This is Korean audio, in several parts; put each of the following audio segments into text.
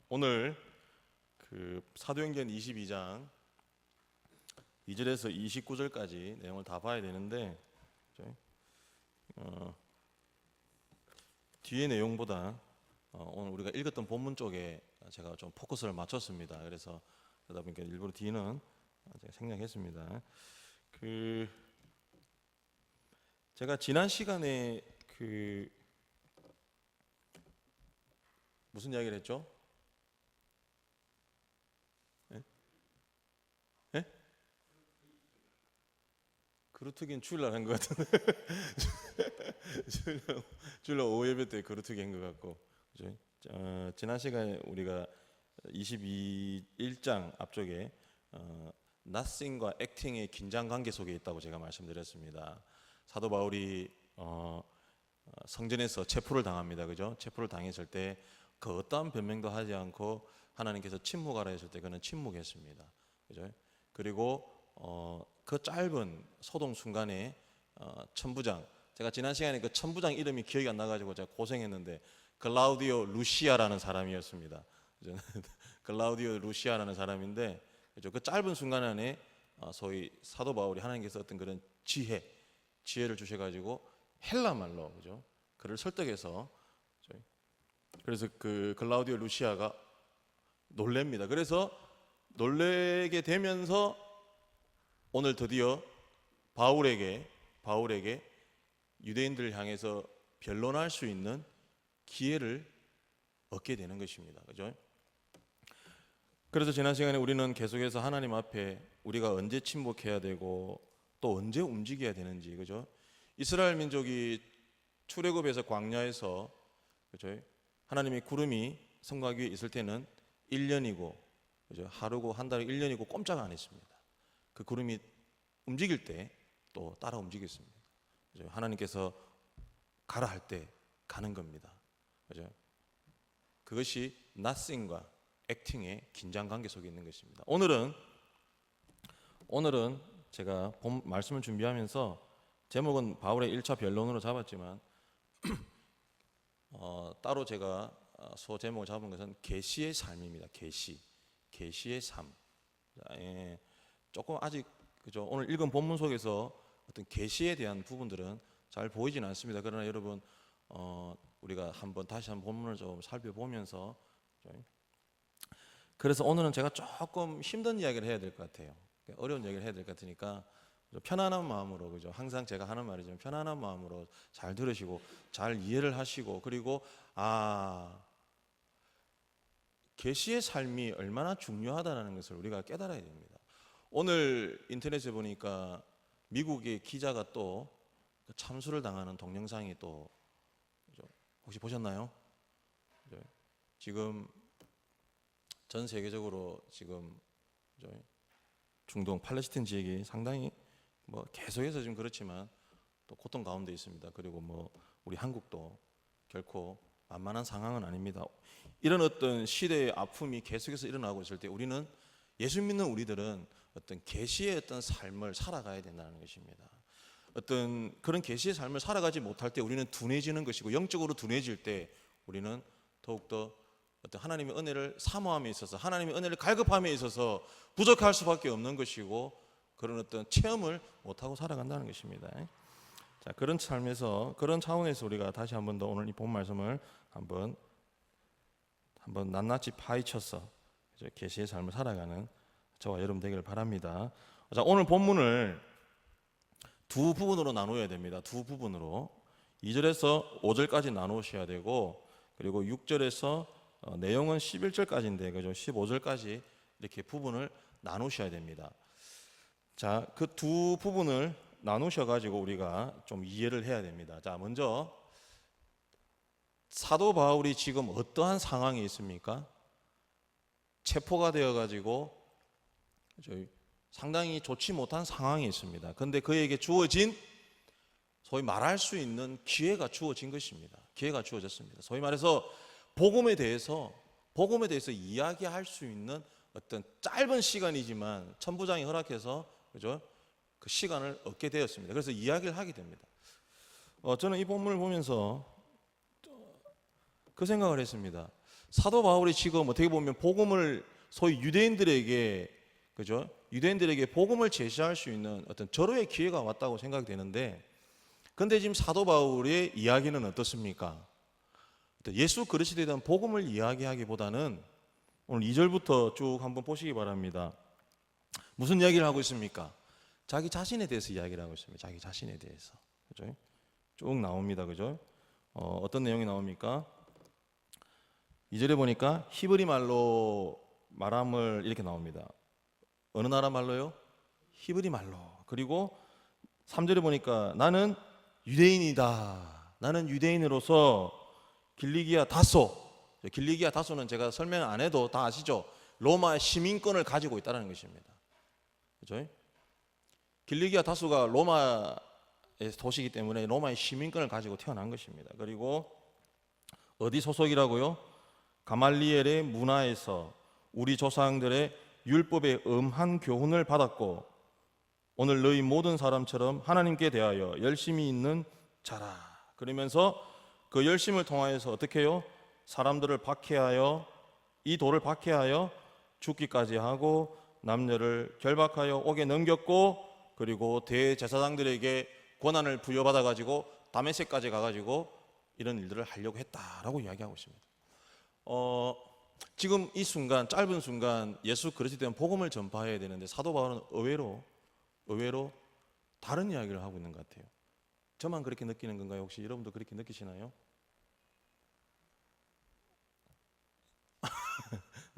오늘 그 사도행전 22장 2절에서 29절까지 내용을 다 봐야 되는데 뒤에 내용보다 오늘 우리가 읽었던 본문 쪽에 제가 좀 포커스를 맞췄습니다. 그래서 그러다 보니까 일부러 뒤는 제가 생략했습니다. 제가 지난 시간에 무슨 이야기를 했죠? 예? 그루트기는 주일날 한 것 같은데 주일날 오후 예배 때 그루트기 한 것 같고, 그죠? 지난 시간에 우리가 21장 앞쪽에 nothing과 acting의 긴장 관계 속에 있다고 제가 말씀드렸습니다. 사도 바울이 성전에서 체포를 당합니다. 그죠? 체포를 당했을 때 그 어떠한 변명도 하지 않고 하나님께서 침묵하라 했을 때 그는 침묵했습니다. 그죠? 그리고 그 짧은 소동 순간에 천부장, 제가 지난 시간에 그 천부장 이름이 기억이 안 나가지고 제가 고생했는데 글라우디오 루시아라는 사람이었습니다. 글라우디오 루시아라는 사람인데, 그죠? 그 짧은 순간 안에 소위 사도 바울이 하나님께서 어떤 그런 지혜를 주셔가지고 헬라 말로, 그죠? 그를 설득해서, 그래서 그 글라우디오 루시아가 놀랍니다. 그래서 놀래게 되면서 오늘 드디어 바울에게 유대인들을 향해서 변론할 수 있는 기회를 얻게 되는 것입니다. 그죠? 그래서 지난 시간에 우리는 계속해서 하나님 앞에 우리가 언제 침묵해야 되고 또 언제 움직여야 되는지, 그죠? 이스라엘 민족이 출애굽에서 광야에서, 그죠? 하나님의 구름이 성곽 위에 있을 때는 1년이고, 그죠? 하루고 한 달이 1년이고 꼼짝 안 했습니다. 그 구름이 움직일 때 또 따라 움직였습니다. 그죠? 하나님께서 가라 할 때 가는 겁니다. 그죠? 그것이 nothing과 acting의 긴장 관계 속에 있는 것입니다. 오늘은 제가 말씀을 준비하면서 제목은 바울의 1차 변론으로 잡았지만 따로 제가 소 제목을 잡은 것은 계시의 삶입니다. 계시의 삶. 조금 아직, 그죠? 오늘 읽은 본문 속에서 어떤 계시에 대한 부분들은 잘 보이진 않습니다. 그러나 여러분, 우리가 다시 한번 본문을 좀 살펴보면서, 그래서 오늘은 제가 조금 힘든 이야기를 해야 될 것 같아요. 어려운 이야기를 해야 될 것 같으니까 편안한 마음으로, 그죠? 항상 제가 하는 말이지만 편안한 마음으로 잘 들으시고 잘 이해를 하시고, 그리고 계시의 삶이 얼마나 중요하다는 것을 우리가 깨달아야 됩니다. 오늘 인터넷에 보니까 미국의 기자가 또 참수를 당하는 동영상이 또, 혹시 보셨나요? 지금 전 세계적으로 지금 중동 팔레스타인 지역이 상당히 계속해서 지금 그렇지만 또 고통 가운데 있습니다. 그리고 우리 한국도 결코 만만한 상황은 아닙니다. 이런 어떤 시대의 아픔이 계속해서 일어나고 있을 때 우리는, 예수 믿는 우리들은 어떤 계시의 어떤 삶을 살아가야 된다는 것입니다. 어떤 그런 계시의 삶을 살아가지 못할 때 우리는 둔해지는 것이고, 영적으로 둔해질 때 우리는 더욱더 어떤 하나님의 은혜를 사모함에 있어서, 하나님의 은혜를 갈급함에 있어서 부족할 수밖에 없는 것이고, 그런 어떤 체험을 못하고 살아간다는 것입니다. 자, 그런 삶에서, 그런 차원에서 우리가 다시 한 번 더 오늘 이 본 말씀을 한번 낱낱이 파헤쳐서 계시의 삶을 살아가는 저와 여러분 되기를 바랍니다. 자, 오늘 본문을 두 부분으로 나누어야 됩니다. 두 부분으로 2절에서 5절까지 나누셔야 되고, 그리고 6절에서 내용은 11절까지인데, 그죠? 15절까지 이렇게 부분을 나누셔야 됩니다. 자, 그 두 부분을 나누셔가지고 우리가 좀 이해를 해야 됩니다. 자, 먼저 사도 바울이 지금 어떠한 상황에 있습니까? 체포가 되어가지고 상당히 좋지 못한 상황에 있습니다. 그런데 그에게 주어진, 소위 말할 수 있는 기회가 주어진 것입니다. 기회가 주어졌습니다. 소위 말해서 복음에 대해서 이야기할 수 있는 어떤 짧은 시간이지만 천부장이 허락해서, 그죠? 그 시간을 얻게 되었습니다. 그래서 이야기를 하게 됩니다. 저는 이 본문을 보면서 그 생각을 했습니다. 사도 바울이 지금 어떻게 보면 복음을 소위 유대인들에게, 그죠? 유대인들에게 복음을 제시할 수 있는 어떤 절호의 기회가 왔다고 생각이 되는데, 근데 지금 사도 바울의 이야기는 어떻습니까? 예수 그리스도에 대한 복음을 이야기하기보다는 오늘 2절부터 쭉 한번 보시기 바랍니다. 무슨 이야기를 하고 있습니까? 자기 자신에 대해서 이야기를 하고 있습니다. 자기 자신에 대해서. 그죠? 쭉 나옵니다. 그죠? 어떤 내용이 나옵니까? 2절에 보니까 히브리 말로 말함을 이렇게 나옵니다. 어느 나라 말로요? 히브리 말로. 그리고 3절에 보니까 나는 유대인이다. 나는 유대인으로서 길리기아 다소. 길리기아 다소는 제가 설명 안 해도 다 아시죠? 로마의 시민권을 가지고 있다는 것입니다. 그죠? 길리기아 다소가 로마의 도시이기 때문에 로마의 시민권을 가지고 태어난 것입니다. 그리고 어디 소속이라고요? 가말리엘의 문화에서 우리 조상들의 율법의 엄한 교훈을 받았고 오늘 너희 모든 사람처럼 하나님께 대하여 열심히 있는 자라. 그러면서 그 열심을 통하여서 어떻게 해요? 사람들을 박해하여 이 돌을 박해하여 죽기까지 하고 남녀를 결박하여 옥에 넘겼고 그리고 대제사장들에게 권한을 부여받아 가지고 다메섹까지 가가지고 이런 일들을 하려고 했다라고 이야기하고 있습니다. 지금 이 순간, 짧은 순간 예수 그리스도에 대한 복음을 전파해야 되는데 사도 바울은 의외로 다른 이야기를 하고 있는 것 같아요. 저만 그렇게 느끼는 건가요? 혹시 여러분도 그렇게 느끼시나요?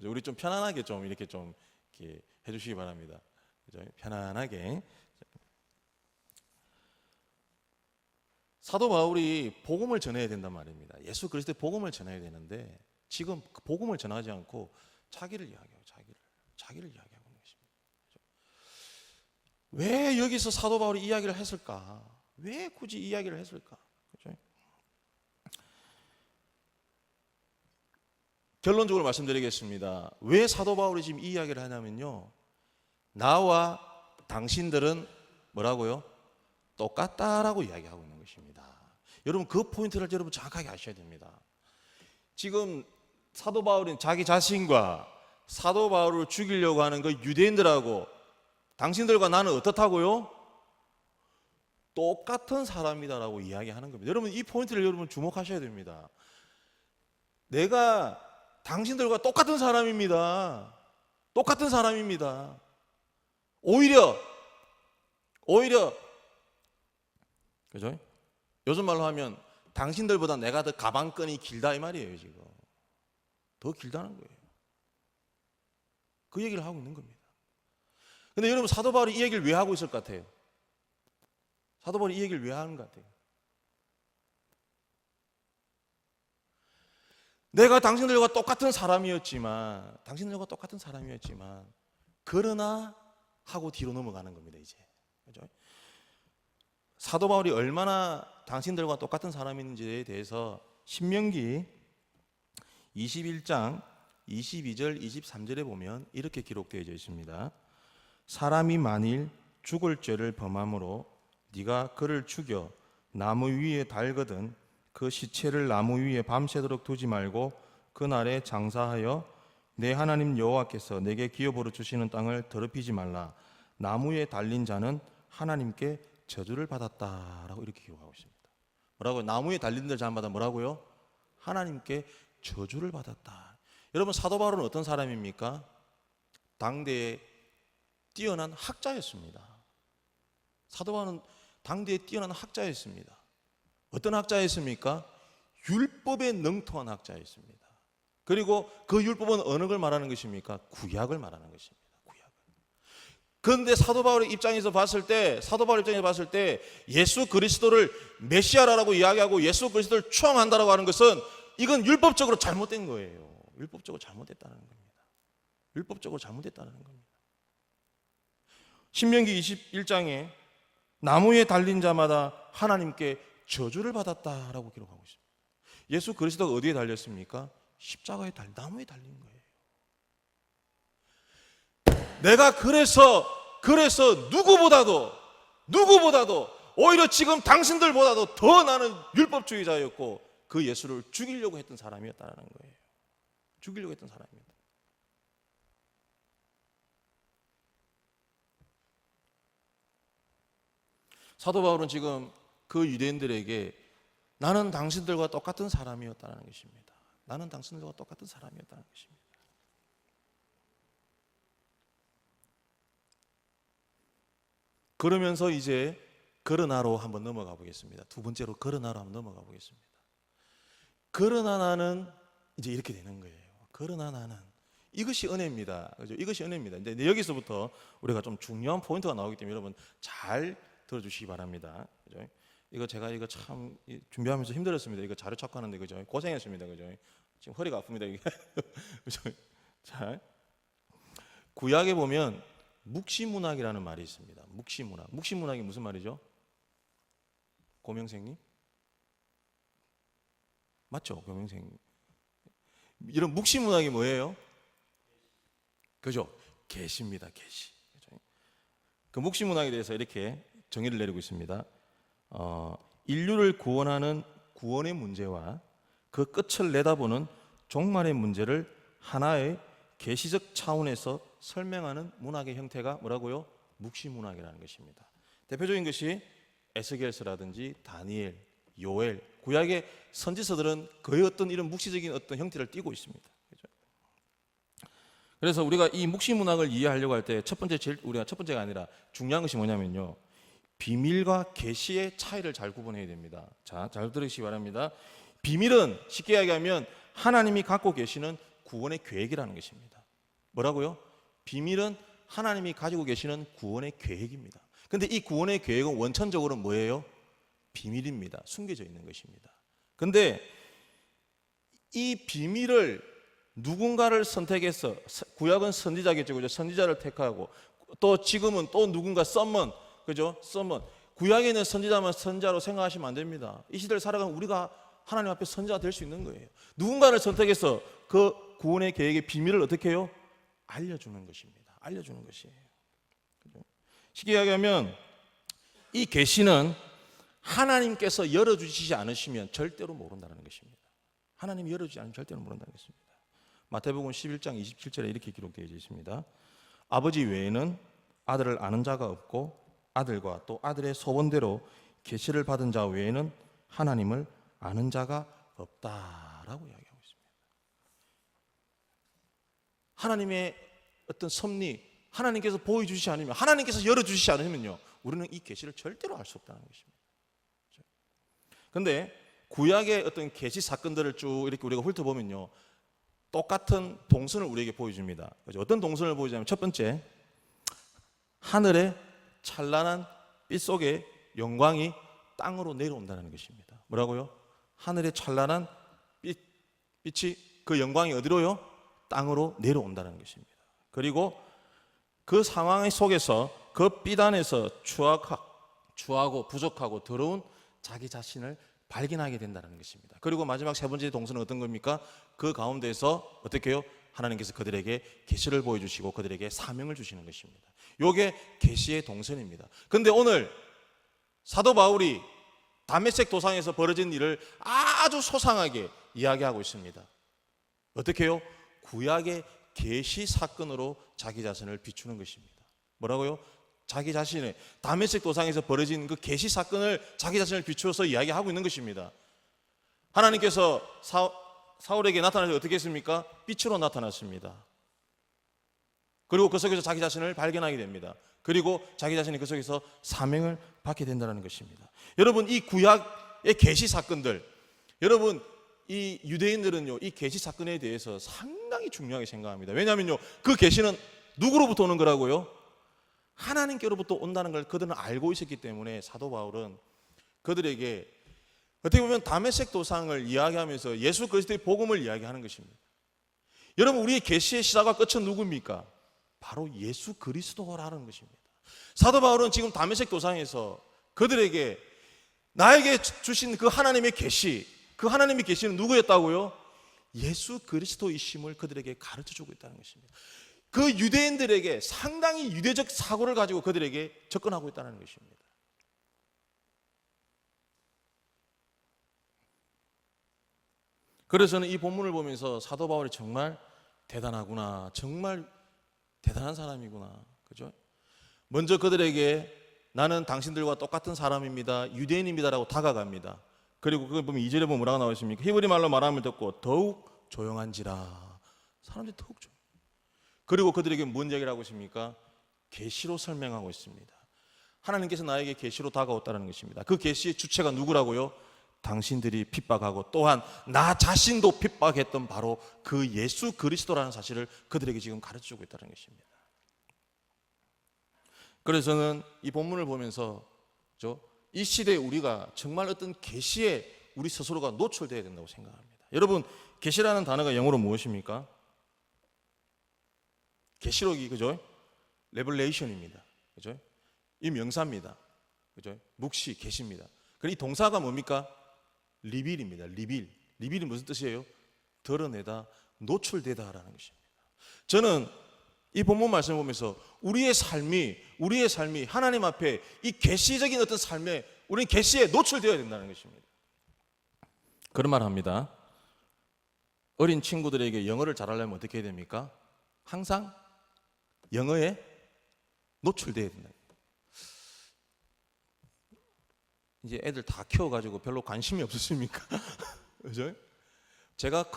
우리 좀 편안하게 좀 이렇게 해주시기 바랍니다. 그죠? 편안하게. 사도 바울이 복음을 전해야 된단 말입니다. 예수 그리스도의 복음을 전해야 되는데 지금 그 복음을 전하지 않고 자기를 이야기하고 자기를 이야기하고 있는 것입니다. 왜 여기서 사도 바울이 이야기를 했을까? 왜 굳이 이야기를 했을까? 그렇죠? 결론적으로 말씀드리겠습니다. 왜 사도 바울이 지금 이 이야기를 하냐면요, 나와 당신들은 뭐라고요? 똑같다라고 이야기하고 있는 것입니다. 여러분 그 포인트를 여러분 정확하게 아셔야 됩니다. 지금 사도 바울은 자기 자신과 사도 바울을 죽이려고 하는 그 유대인들하고 당신들과 나는 어떻다고요? 똑같은 사람이다라고 이야기하는 겁니다. 여러분 이 포인트를 여러분 주목하셔야 됩니다. 내가 당신들과 똑같은 사람입니다. 똑같은 사람입니다. 오히려 그죠? 요즘 말로 하면 당신들보다 내가 더 가방끈이 길다 이 말이에요. 지금 더 길다는 거예요. 그 얘기를 하고 있는 겁니다. 근데 여러분 사도 바울이 이 얘기를 왜 하고 있을 것 같아요? 사도 바울이 이 얘기를 왜 하는 것 같아요? 내가 당신들과 똑같은 사람이었지만 그러나 하고 뒤로 넘어가는 겁니다. 이제 그죠? 사도 바울이 얼마나 당신들과 똑같은 사람인지에 대해서 신명기 21장 22절 23절에 보면 이렇게 기록되어 있습니다. 사람이 만일 죽을 죄를 범함으로 네가 그를 죽여 나무 위에 달거든 그 시체를 나무 위에 밤새도록 두지 말고 그날에 장사하여 내 하나님 여호와께서 내게 기업으로 주시는 땅을 더럽히지 말라. 나무에 달린 자는 하나님께 저주를 받았다라고 이렇게 기록하고 있습니다. 뭐라고요? 나무에 달린 자마다 뭐라고요? 하나님께 저주를 받았다. 여러분 사도 바울은 어떤 사람입니까? 당대에 뛰어난 학자였습니다. 사도 바울은 당대에 뛰어난 학자였습니다. 어떤 학자였습니까? 율법에 능통한 학자였습니다. 그리고 그 율법은 어느 걸 말하는 것입니까? 구약을 말하는 것입니다. 구약을. 그런데 사도 바울의 입장에서 봤을 때 예수 그리스도를 메시아라고 이야기하고 예수 그리스도를 추앙한다라고 하는 것은 이건 율법적으로 잘못된 거예요. 율법적으로 잘못됐다는 겁니다. 율법적으로 잘못됐다는 겁니다. 신명기 21장에 나무에 달린 자마다 하나님께 저주를 받았다라고 기록하고 있습니다. 예수 그리스도가 어디에 달렸습니까? 십자가에 나무에 달린 거예요. 내가 그래서 누구보다도 오히려 지금 당신들보다도 더 나는 율법주의자였고 그 예수를 죽이려고 했던 사람이었다는 거예요. 죽이려고 했던 사람입니다. 사도 바울은 지금 그 유대인들에게 나는 당신들과 똑같은 사람이었다는 것입니다. 나는 당신들과 똑같은 사람이었다는 것입니다. 그러면서 이제 그러나로 한번 넘어가 보겠습니다. 두 번째로 그러나로 한번 넘어가 보겠습니다. 그러나 나는 이제 이렇게 되는 거예요. 그러나 나는 이것이 은혜입니다. 그죠? 이것이 은혜입니다. 이제 여기서부터 우리가 좀 중요한 포인트가 나오기 때문에 여러분 잘 들어주시기 바랍니다. 그죠? 이거 제가 이거 참 준비하면서 힘들었습니다. 이거 자료 찾고 하는데 그죠? 고생했습니다. 그죠? 지금 허리가 아픕니다. 이게 그죠? 자, 구약에 보면 묵시문학이라는 말이 있습니다. 묵시문학. 묵시문학이 무슨 말이죠? 고명생님? 맞죠? 고명생님. 이런 묵시문학이 뭐예요? 그죠? 계시입니다. 계시. 그 묵시문학에 대해서 이렇게 정의를 내리고 있습니다. 인류를 구원하는 구원의 문제와 그 끝을 내다보는 종말의 문제를 하나의 계시적 차원에서 설명하는 문학의 형태가 뭐라고요? 묵시문학이라는 것입니다. 대표적인 것이 에스겔서라든지 다니엘, 요엘, 구약의 선지서들은 거의 어떤 이런 묵시적인 어떤 형태를 띠고 있습니다. 그렇죠? 그래서 우리가 이 묵시문학을 이해하려고 할 때 우리가 첫 번째가 아니라 중요한 것이 뭐냐면요, 비밀과 계시의 차이를 잘 구분해야 됩니다. 자, 잘 들으시기 바랍니다. 비밀은 쉽게 이야기하면 하나님이 갖고 계시는 구원의 계획이라는 것입니다. 뭐라고요? 비밀은 하나님이 가지고 계시는 구원의 계획입니다. 근데 이 구원의 계획은 원천적으로 뭐예요? 비밀입니다. 숨겨져 있는 것입니다. 근데 이 비밀을 누군가를 선택해서, 구약은 선지자겠죠. 그죠? 선지자를 택하고, 또 지금은 또 누군가 썸먼, 그죠? 썸먼. 구약에는 선지자만 선지자로 생각하시면 안 됩니다. 이 시대를 살아가면 우리가 하나님 앞에 선지자가 될 수 있는 거예요. 누군가를 선택해서 그 구원의 계획의 비밀을 어떻게 해요? 알려주는 것입니다. 알려주는 것이에요. 그죠? 쉽게 이야기하면 이 계시는 하나님께서 열어주시지 않으시면 절대로 모른다는 것입니다. 하나님이 열어주지 않으면 절대로 모른다는 것입니다. 마태복음 11장 27절에 이렇게 기록되어 있습니다. 아버지 외에는 아들을 아는 자가 없고 아들과 또 아들의 소원대로 계시를 받은 자 외에는 하나님을 아는 자가 없다라고 이야기하고 있습니다. 하나님의 어떤 섭리, 하나님께서 보여주시지 않으면, 하나님께서 열어주시지 않으면요, 우리는 이 계시를 절대로 알 수 없다는 것입니다. 그런데 구약의 어떤 계시 사건들을 쭉 이렇게 우리가 훑어보면요, 똑같은 동선을 우리에게 보여줍니다. 어떤 동선을 보여주냐면, 첫 번째, 하늘에 찬란한 빛 속에 영광이 땅으로 내려온다는 것입니다. 뭐라고요? 하늘에 찬란한 빛이, 그 영광이 어디로요? 땅으로 내려온다는 것입니다. 그리고 그 상황 속에서 그 빛 안에서 추하고 부족하고 더러운 자기 자신을 발견하게 된다는 것입니다. 그리고 마지막 세 번째 동선은 어떤 겁니까? 그 가운데서 어떻게 해요? 하나님께서 그들에게 계시를 보여주시고 그들에게 사명을 주시는 것입니다. 이게 계시의 동선입니다. 그런데 오늘 사도 바울이 다메섹 도상에서 벌어진 일을 아주 소상하게 이야기하고 있습니다. 어떻게 해요? 구약의 계시 사건으로 자기 자신을 비추는 것입니다. 뭐라고요? 자기 자신의 다메섹 도상에서 벌어진 그 계시 사건을 자기 자신을 비추어서 이야기하고 있는 것입니다. 하나님께서 사울에게 나타나서 어떻게 했습니까? 빛으로 나타났습니다. 그리고 그 속에서 자기 자신을 발견하게 됩니다. 그리고 자기 자신이 그 속에서 사명을 받게 된다는 것입니다. 여러분, 이 구약의 계시 사건들, 여러분 이 유대인들은요, 이 계시 사건에 대해서 상당히 중요하게 생각합니다. 왜냐하면요, 그 계시는 누구로부터 오는 거라고요? 하나님께로부터 온다는 걸 그들은 알고 있었기 때문에 사도 바울은 그들에게 어떻게 보면 다메섹 도상을 이야기하면서 예수 그리스도의 복음을 이야기하는 것입니다. 여러분, 우리의 계시의 시작과 끝은 누구입니까? 바로 예수 그리스도라는 것입니다. 사도 바울은 지금 다메섹 도상에서 그들에게 나에게 주신 그 하나님의 계시, 그 하나님의 계시는 누구였다고요? 예수 그리스도이심을 그들에게 가르쳐주고 있다는 것입니다. 그 유대인들에게 상당히 유대적 사고를 가지고 그들에게 접근하고 있다는 것입니다. 그래서 저는 이 본문을 보면서 사도 바울이 정말 대단하구나, 정말 대단한 사람이구나, 그죠? 먼저 그들에게 나는 당신들과 똑같은 사람입니다, 유대인입니다라고 다가갑니다. 그리고 그걸 보면 2절에 보면 뭐라고 나와 있습니까? 히브리 말로 말함을 듣고 더욱 조용한지라. 사람들이 더욱 조용. 그리고 그들에게 뭔 얘기를 하고 있습니까? 계시로 설명하고 있습니다. 하나님께서 나에게 계시로 다가왔다는 것입니다. 그 계시의 주체가 누구라고요? 당신들이 핍박하고 또한 나 자신도 핍박했던 바로 그 예수 그리스도라는 사실을 그들에게 지금 가르쳐주고 있다는 것입니다. 그래서 저는 이 본문을 보면서 이 시대에 우리가 정말 어떤 계시에 우리 스스로가 노출되어야 된다고 생각합니다. 여러분, 계시라는 단어가 영어로 무엇입니까? 계시록이, 그죠? 레벨레이션입니다. 그죠? 이 명사입니다. 그죠? 묵시, 계시입니다. 그리고 이 동사가 뭡니까? 리빌입니다. 리빌. 리빌이 무슨 뜻이에요? 드러내다, 노출되다라는 것입니다. 저는 이 본문 말씀을 보면서 우리의 삶이 하나님 앞에 이 계시적인 어떤 삶에 우리는 계시에 노출되어야 된다는 것입니다. 그런 말 합니다. 어린 친구들에게 영어를 잘하려면 어떻게 해야 됩니까? 항상 영어에 노출되어야 된다. 이제 애들 다 키워가지고 별로 관심이 없으십니까? 그죠? 제가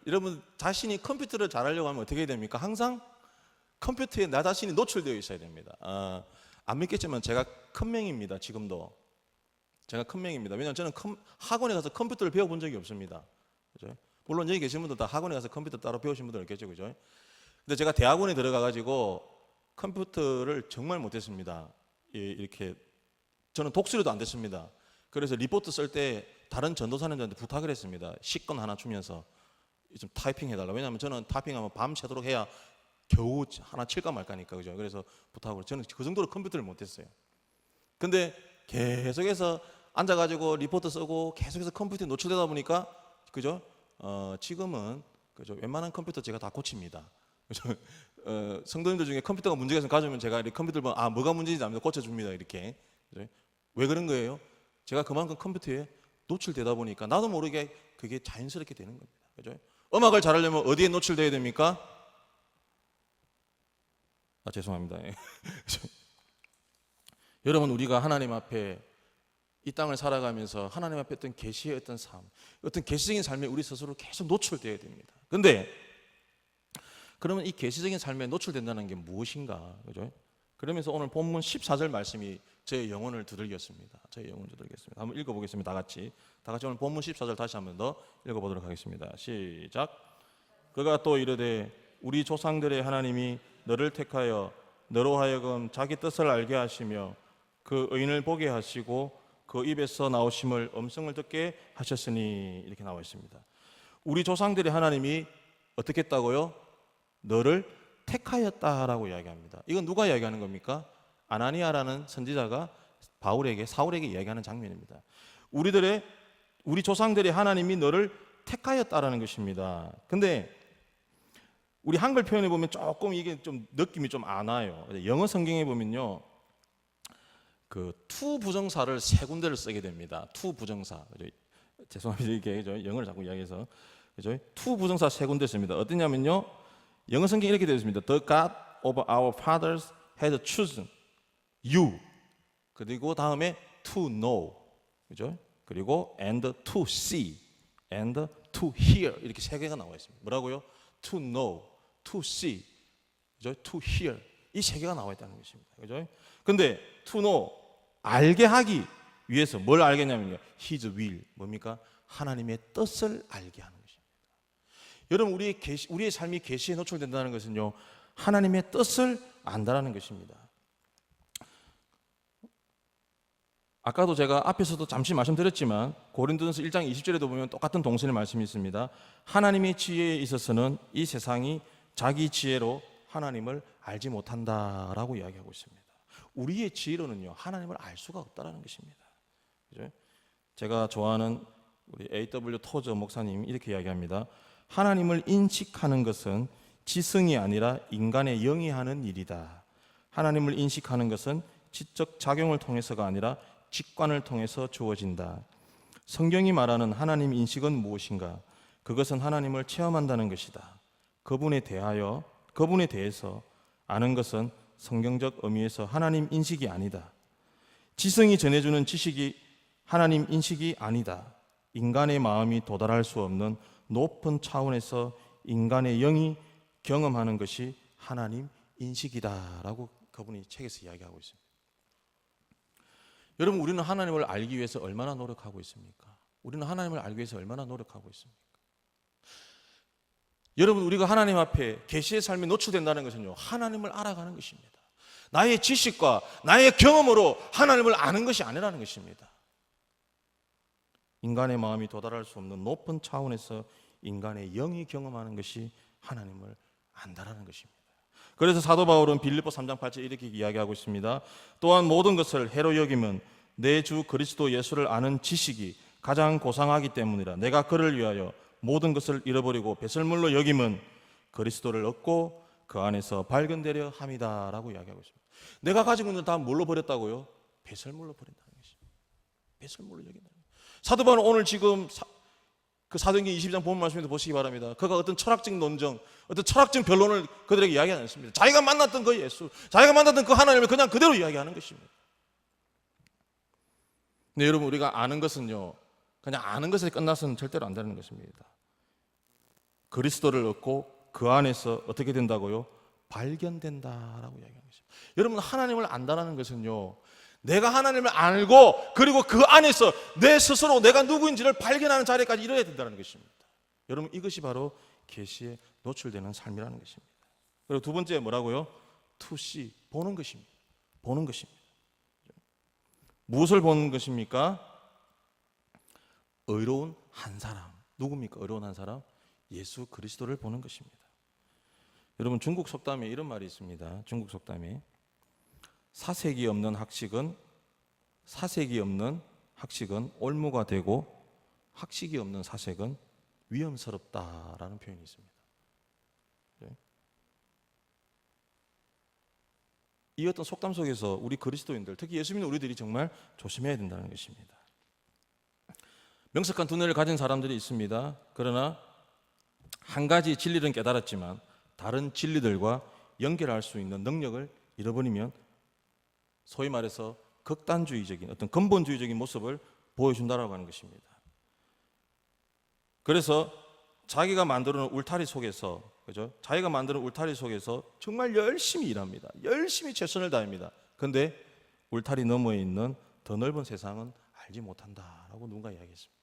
여러분 자신이 컴퓨터를 잘하려고 하면 어떻게 해야 됩니까? 항상 컴퓨터에 나 자신이 노출되어 있어야 됩니다. 안 믿겠지만 제가 큰명입니다. 지금도 제가 큰명입니다. 왜냐하면 저는 학원에 가서 컴퓨터를 배워본 적이 없습니다. 그죠? 물론 여기 계신 분들 다 학원에 가서 컴퓨터 따로 배우신 분들 있겠죠, 그죠? 근데 제가 대학원에 들어가가지고 컴퓨터를 정말 못했습니다. 이렇게 저는 독수리도 안 됐습니다. 그래서 리포트 쓸 때 다른 전도사님들한테 부탁을 했습니다. 시건 하나 주면서 좀 타이핑 해달라. 왜냐하면 저는 타이핑하면 밤새도록 해야 겨우 하나 칠까 말까니까, 그죠? 그래서 부탁을, 저는 그 정도로 컴퓨터를 못했어요. 근데 계속해서 앉아가지고 리포트 쓰고 계속해서 컴퓨터에 노출되다 보니까, 그죠? 지금은, 그죠? 웬만한 컴퓨터 제가 다 고칩니다. 그죠? 성도님들 중에 컴퓨터가 문제가 있으면 가져오면 제가 이렇게 컴퓨터를 보면 뭐가 문제인지 압니다. 고쳐줍니다. 이렇게. 그죠? 왜 그런 거예요? 제가 그만큼 컴퓨터에 노출되다 보니까 나도 모르게 그게 자연스럽게 되는 겁니다. 그죠? 음악을 잘하려면 어디에 노출돼야 됩니까? 죄송합니다. 여러분, 우리가 하나님 앞에 이 땅을 살아가면서 하나님 앞에 어떤 계시의 어떤 삶, 어떤 계시적인 삶에 우리 스스로 계속 노출되어야 됩니다. 그런데 그러면 이 계시적인 삶에 노출된다는 게 무엇인가? 그죠? 그러면서 오늘 본문 14절 말씀이 제 영혼을 두들겼습니다. 한번 읽어보겠습니다. 다 같이 오늘 본문 14절 다시 한번 더 읽어보도록 하겠습니다. 시작. 그가 또 이르되 우리 조상들의 하나님이 너를 택하여 너로 하여금 자기 뜻을 알게 하시며 그 의인을 보게 하시고 그 입에서 나오심을 음성을 듣게 하셨으니, 이렇게 나와 있습니다. 우리 조상들의 하나님이 어떻게 했다고요? 너를 택하였다라고 이야기합니다. 이건 누가 이야기하는 겁니까? 아나니아라는 선지자가 사울에게 이야기하는 장면입니다. 우리 조상들의 하나님이 너를 택하였다라는 것입니다. 근데 우리 한글 표현에 보면 조금 이게 좀 느낌이 좀 안 와요. 영어 성경에 보면요, 그 to 부정사를 세 군데를 쓰게 됩니다. to 부정사. 죄송합니다. 이게 영어를 자꾸 이야기해서. 그죠? to 부정사 세 군데 씁니다. 어떠냐면요, 영어 성경이 이렇게 되어 있습니다. The God of our fathers has chosen you. 그리고 다음에 to know. 그죠? 그리고 and to see and to hear, 이렇게 세 개가 나와 있습니다. 뭐라고요? to know, to see, 그죠? to hear, 이 세 개가 나와 있다는 것입니다. 그죠? 근데 to know, 알게 하기 위해서 뭘 알겠냐면요, His will, 뭡니까? 하나님의 뜻을 알게 하는 것입니다. 여러분, 우리의 삶이 계시에 노출된다는 것은요, 하나님의 뜻을 안다라는 것입니다. 아까도 제가 앞에서도 잠시 말씀드렸지만 고린도전서 1장 20절에도 보면 똑같은 동선의 말씀이 있습니다. 하나님의 지혜에 있어서는 이 세상이 자기 지혜로 하나님을 알지 못한다라고 이야기하고 있습니다. 우리의 지혜로는요, 하나님을 알 수가 없다라는 것입니다. 그죠? 제가 좋아하는 우리 A.W. 토저 목사님 이렇게 이야기합니다. 하나님을 인식하는 것은 지성이 아니라 인간의 영이 하는 일이다. 하나님을 인식하는 것은 지적 작용을 통해서가 아니라 직관을 통해서 주어진다. 성경이 말하는 하나님 인식은 무엇인가? 그것은 하나님을 체험한다는 것이다. 그분에 대해서 아는 것은 성경적 의미에서 하나님 인식이 아니다. 지성이 전해주는 지식이 하나님 인식이 아니다. 인간의 마음이 도달할 수 없는 높은 차원에서 인간의 영이 경험하는 것이 하나님 인식이다라고 그분이 책에서 이야기하고 있습니다. 여러분, 우리는 하나님을 알기 위해서 얼마나 노력하고 있습니까? 우리는 하나님을 알기 위해서 얼마나 노력하고 있습니까? 여러분, 우리가 하나님 앞에 계시의 삶에 노출된다는 것은요, 하나님을 알아가는 것입니다. 나의 지식과 나의 경험으로 하나님을 아는 것이 아니라는 것입니다. 인간의 마음이 도달할 수 없는 높은 차원에서 인간의 영이 경험하는 것이 하나님을 안다라는 것입니다. 그래서 사도 바울은 빌립보 3장 8절 이렇게 이야기하고 있습니다. 또한 모든 것을 해로 여김은 내 주 그리스도 예수를 아는 지식이 가장 고상하기 때문이라. 내가 그를 위하여 모든 것을 잃어버리고 배설물로 여김은 그리스도를 얻고 그 안에서 발견되려 함이다라고 이야기하고 있습니다. 내가 가지고 있는 다 뭘로 버렸다고요? 배설물로 버린다는 것입니다. 배설물로 여긴다는 것입니다. 사도 바울은 오늘 지금 그 사도행전 22장 본 말씀에도 보시기 바랍니다. 그가 어떤 철학적 논정, 어떤 철학적 변론을 그들에게 이야기하지 않습니다. 자기가 만났던 그 예수, 자기가 만났던 그 하나님을 그냥 그대로 이야기하는 것입니다. 근데 여러분, 우리가 아는 것은요, 그냥 아는 것에 끝나서는 절대로 안 되는 것입니다. 그리스도를 얻고 그 안에서 어떻게 된다고요? 발견된다라고 이야기하는 것입니다. 여러분, 하나님을 안다는 것은요, 내가 하나님을 알고 그리고 그 안에서 내 스스로 내가 누구인지를 발견하는 자리까지 이뤄야 된다는 것입니다. 여러분, 이것이 바로 계시에 노출되는 삶이라는 것입니다. 그리고 두 번째 뭐라고요? To see, 보는 것입니다. 보는 것입니다. 무엇을 보는 것입니까? 의로운 한 사람. 누굽니까? 의로운 한 사람? 예수 그리스도를 보는 것입니다. 여러분, 중국 속담에 이런 말이 있습니다. 중국 속담에 사색이 없는 학식은 올무가 되고 학식이 없는 사색은 위험스럽다라는 표현이 있습니다. 이 어떤 속담 속에서 우리 그리스도인들, 특히 예수 믿는 우리들이 정말 조심해야 된다는 것입니다. 명석한 두뇌를 가진 사람들이 있습니다. 그러나 한 가지 진리는 깨달았지만 다른 진리들과 연결할 수 있는 능력을 잃어버리면 소위 말해서 극단주의적인 어떤 근본주의적인 모습을 보여준다라고 하는 것입니다. 그래서 자기가 만드는 울타리 속에서, 그죠? 자기가 만드는 울타리 속에서 정말 열심히 일합니다. 열심히 최선을 다합니다. 그런데 울타리 너머에 있는 더 넓은 세상은 알지 못한다라고 누군가 이야기했습니다.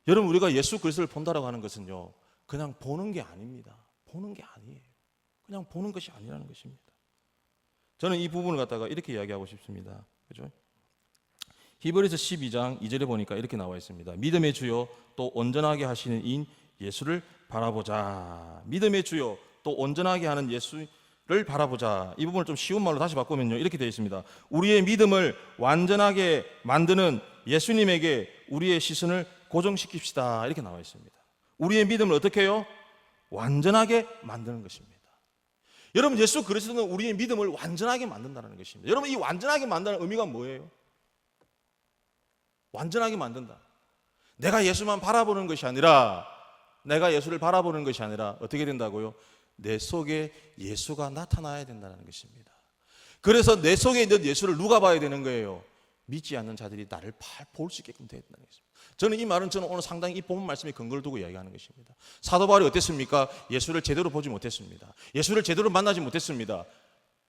여러분, 우리가 예수 그리스도를 본다라고 하는 것은요, 그냥 보는 게 아닙니다. 보는 게 아니에요. 그냥 보는 것이 아니라는 것입니다. 저는 이 부분을 갖다가 이렇게 이야기하고 싶습니다. 그죠? 히브리서 12장 2절에 보니까 이렇게 나와 있습니다. 믿음의 주요 또 온전하게 하시는 이인 예수를 바라보자. 믿음의 주요 또 온전하게 하는 예수를 바라보자. 이 부분을 좀 쉬운 말로 다시 바꾸면요, 이렇게 되어 있습니다. 우리의 믿음을 완전하게 만드는 예수님에게 우리의 시선을 고정시킵시다. 이렇게 나와 있습니다. 우리의 믿음을 어떻게 해요? 완전하게 만드는 것입니다. 여러분, 예수 그리스도는 우리의 믿음을 완전하게 만든다는 것입니다. 여러분, 이 완전하게 만드는 의미가 뭐예요? 완전하게 만든다. 내가 예수만 바라보는 것이 아니라, 내가 예수를 바라보는 것이 아니라 어떻게 된다고요? 내 속에 예수가 나타나야 된다는 것입니다. 그래서 내 속에 있는 예수를 누가 봐야 되는 거예요? 믿지 않는 자들이 나를 볼 수 있게끔 되어야 된다는 것입니다. 저는 이 말은 오늘 상당히 이 본문 말씀에 근거를 두고 이야기하는 것입니다. 사도 바울이 어땠습니까? 예수를 제대로 보지 못했습니다. 예수를 제대로 만나지 못했습니다.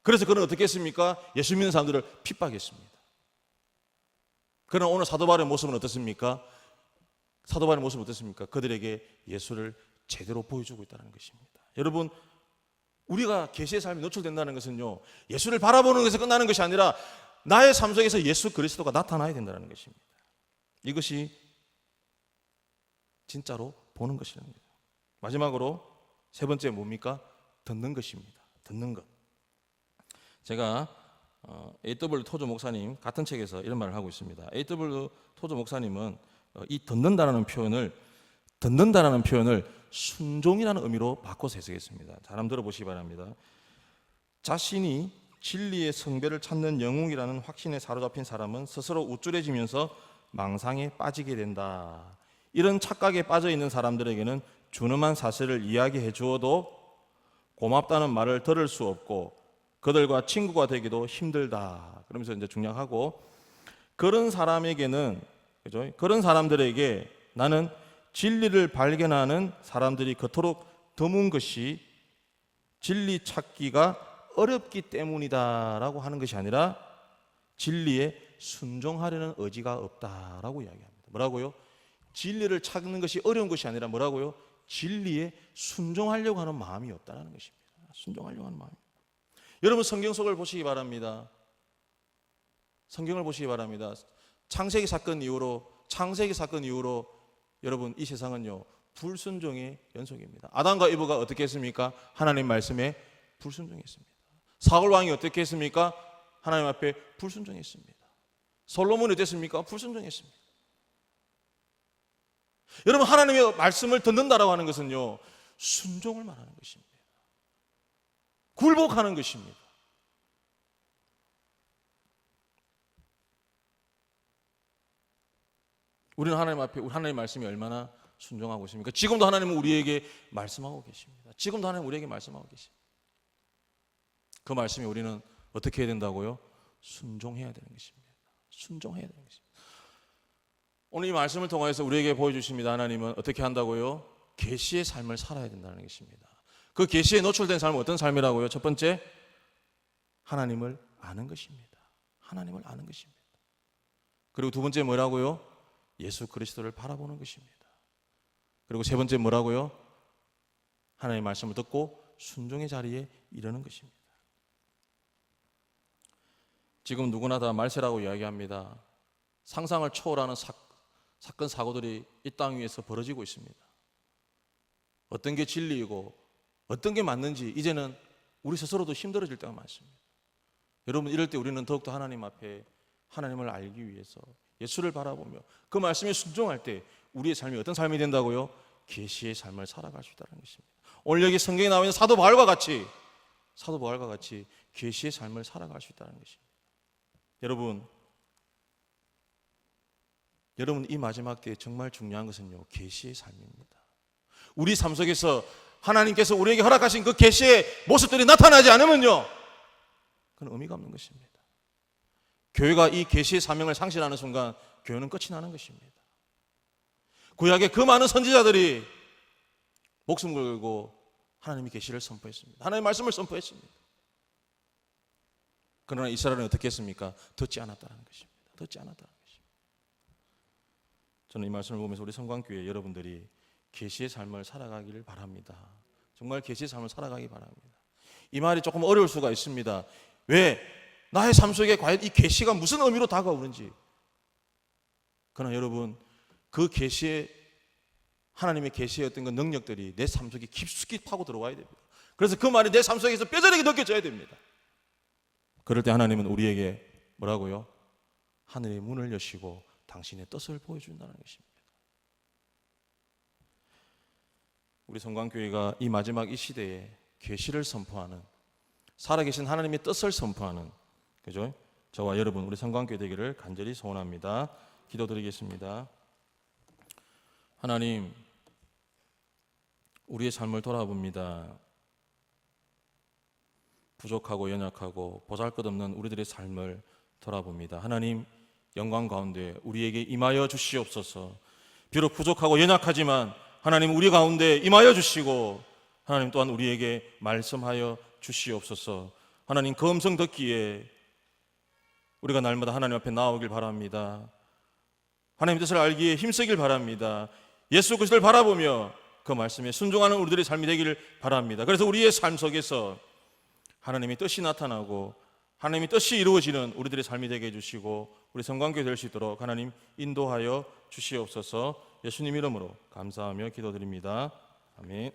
그래서 그는 어떻게 했습니까? 예수 믿는 사람들을 핍박했습니다. 그러나 오늘 사도 바울의 모습은 어떻습니까? 사도 바울의 모습은 어떻습니까? 그들에게 예수를 제대로 보여주고 있다는 것입니다. 여러분, 우리가 계시의 삶에 노출된다는 것은요, 예수를 바라보는 것에서 끝나는 것이 아니라 나의 삶 속에서 예수 그리스도가 나타나야 된다는 것입니다. 이것이 진짜로 보는 것이라는 거예요. 마지막으로 세 번째 뭡니까? 듣는 것입니다. 듣는 것. 제가 A.W. 토저 목사님 같은 책에서 이런 말을 하고 있습니다. A.W. 토저 목사님은 이 듣는다라는 표현을 순종이라는 의미로 바꿔서 해석했습니다. 잘 한번 들어보시기 바랍니다. 자신이 진리의 성배를 찾는 영웅이라는 확신에 사로잡힌 사람은 스스로 우쭐해지면서 망상에 빠지게 된다. 이런 착각에 빠져 있는 사람들에게는 준엄한 사실을 이야기해 주어도 고맙다는 말을 들을 수 없고 그들과 친구가 되기도 힘들다. 그러면서 이제 중략하고, 그런 사람에게는, 그죠? 그런 사람들에게 나는 진리를 발견하는 사람들이 그토록 드문 것이 진리 찾기가 어렵기 때문이다라고 하는 것이 아니라 진리에 순종하려는 의지가 없다라고 이야기합니다. 뭐라고요? 진리를 찾는 것이 어려운 것이 아니라 뭐라고요? 진리에 순종하려고 하는 마음이 없다는 것입니다. 순종하려고 하는 마음이. 여러분 성경 속을 보시기 바랍니다. 성경을 보시기 바랍니다. 창세기 사건 이후로 여러분 이 세상은요 불순종의 연속입니다. 아담과 이브가 어떻게 했습니까? 하나님 말씀에 불순종했습니다. 사울 왕이 어떻게 했습니까? 하나님 앞에 불순종했습니다. 솔로몬이 어땠습니까? 불순종했습니다. 여러분 하나님의 말씀을 듣는다라고 하는 것은요 순종을 말하는 것입니다. 굴복하는 것입니다. 우리는 하나님 앞에 하나님의 말씀이 얼마나 순종하고 있습니까? 지금도 하나님은 우리에게 말씀하고 계십니다. 지금도 하나님은 우리에게 말씀하고 계십니다. 그 말씀이 우리는 어떻게 해야 된다고요? 순종해야 되는 것입니다. 순종해야 되는 것입니다. 오늘 이 말씀을 통해서 우리에게 보여주십니다. 하나님은 어떻게 한다고요? 계시의 삶을 살아야 된다는 것입니다. 그 계시에 노출된 삶은 어떤 삶이라고요? 첫 번째, 하나님을 아는 것입니다. 하나님을 아는 것입니다. 그리고 두 번째 뭐라고요? 예수 그리스도를 바라보는 것입니다. 그리고 세 번째 뭐라고요? 하나님의 말씀을 듣고 순종의 자리에 이르는 것입니다. 지금 누구나 다 말세라고 이야기합니다. 상상을 초월하는 사건 사고들이 이 땅 위에서 벌어지고 있습니다. 어떤 게 진리이고 어떤 게 맞는지 이제는 우리 스스로도 힘들어질 때가 많습니다. 여러분 이럴 때 우리는 더욱더 하나님 앞에 하나님을 알기 위해서 예수를 바라보며 그 말씀에 순종할 때 우리의 삶이 어떤 삶이 된다고요? 계시의 삶을 살아갈 수 있다는 것입니다. 오늘 여기 성경에 나와 있는 사도 바울과 같이 계시의 삶을 살아갈 수 있다는 것입니다. 여러분 이 마지막 때에 정말 중요한 것은요 계시의 삶입니다. 우리 삶 속에서 하나님께서 우리에게 허락하신 그 계시의 모습들이 나타나지 않으면요 그건 의미가 없는 것입니다. 교회가 이 계시의 사명을 상실하는 순간 교회는 끝이 나는 것입니다. 구약의 그 많은 선지자들이 목숨 걸고 하나님의 계시를 선포했습니다. 하나님의 말씀을 선포했습니다. 그러나 이스라엘은 어떻게 했습니까? 듣지 않았다는 것입니다. 듣지 않았다는 것입니다. 저는 이 말씀을 보면서 우리 성광교회 여러분들이 계시의 삶을 살아가기를 바랍니다. 정말 계시의 삶을 살아가기 바랍니다. 이 말이 조금 어려울 수가 있습니다. 왜? 나의 삶 속에 과연 이 계시가 무슨 의미로 다가오는지. 그러나 여러분 그 계시의 하나님의 계시의 어떤 그 능력들이 내 삶 속에 깊숙이 파고 들어와야 됩니다. 그래서 그 말이 내 삶 속에서 뼈저리게 느껴져야 됩니다. 그럴 때 하나님은 우리에게 뭐라고요? 하늘의 문을 여시고 당신의 뜻을 보여준다는 것입니다. 우리 성광교회가 이 마지막 이 시대에 계시를 선포하는 살아계신 하나님의 뜻을 선포하는 그죠? 저와 여러분 우리 성광교회 되기를 간절히 소원합니다. 기도드리겠습니다. 하나님 우리의 삶을 돌아봅니다. 부족하고 연약하고 보잘것없는 우리들의 삶을 돌아봅니다. 하나님 영광 가운데 우리에게 임하여 주시옵소서. 비록 부족하고 연약하지만 하나님 우리 가운데 임하여 주시고 하나님 또한 우리에게 말씀하여 주시옵소서. 하나님 그 음성 듣기에 우리가 날마다 하나님 앞에 나오길 바랍니다. 하나님의 뜻을 알기에 힘쓰길 바랍니다. 예수 그리스도를 바라보며 그 말씀에 순종하는 우리들의 삶이 되기를 바랍니다. 그래서 우리의 삶 속에서 하나님의 뜻이 나타나고 하나님의 뜻이 이루어지는 우리들의 삶이 되게 해주시고 우리 성광교회 될 수 있도록 하나님 인도하여 주시옵소서. 예수님 이름으로 감사하며 기도드립니다. 아멘.